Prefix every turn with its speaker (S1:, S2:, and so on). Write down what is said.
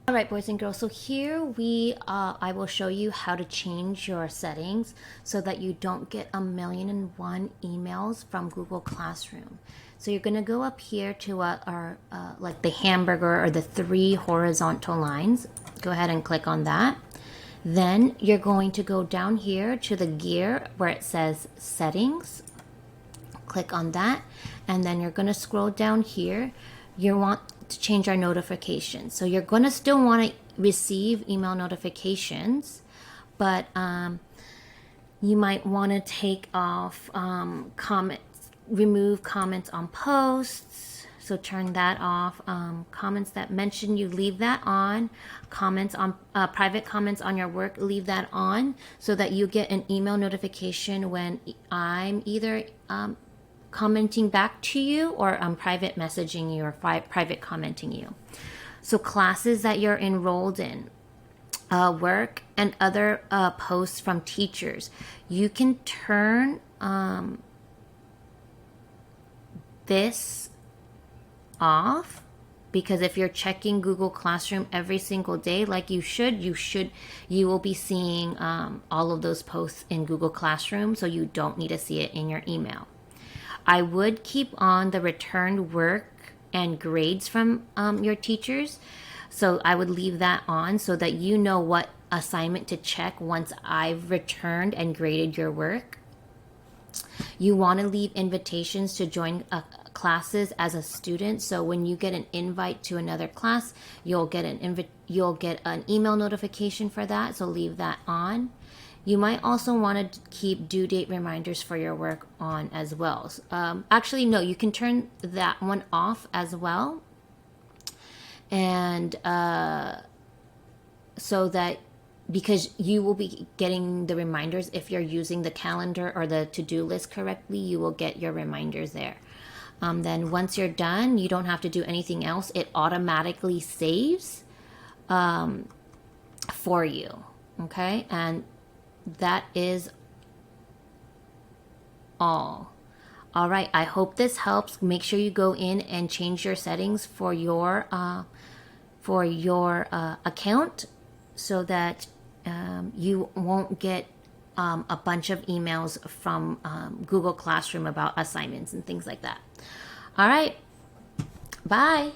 S1: All right, boys and girls, so here I will show you how to change your settings so that you don't get 1,000,001 emails from Google Classroom. So you're gonna go up here to like the hamburger or the three horizontal lines. Go ahead and click on that. Then you're going to go down here to the gear where it says settings. Click on that, and then you're gonna scroll down here. You want to change our notifications. So you're going to still want to receive email notifications, but you might want to take off comments, remove comments on posts. So turn that off. Comments that mention you, leave that on. Comments on private comments on your work, leave that on so that you get an email notification when I'm either commenting back to you or private messaging you or private commenting you. So classes that you're enrolled in, work and other posts from teachers, you can turn this off, because if you're checking Google Classroom every single day like you will be seeing all of those posts in Google Classroom, so you don't need to see it in your email. I would keep on the returned work and grades from your teachers. So I would leave that on so that you know what assignment to check once I've returned and graded your work. You want to leave invitations to join classes as a student. So when you get an invite to another class, you'll get an email notification for that. So leave that on. You might also want to keep due date reminders for your work on as well. Actually, no, you can turn that one off as well. And so that, because you will be getting the reminders if you're using the calendar or the to-do list correctly, you will get your reminders there. Then once you're done, you don't have to do anything else. It automatically saves for you. Okay, and that is all. All right, I hope this helps. Make sure you go in and change your settings for your account so that you won't get a bunch of emails from Google Classroom about assignments and things like that. All right, bye.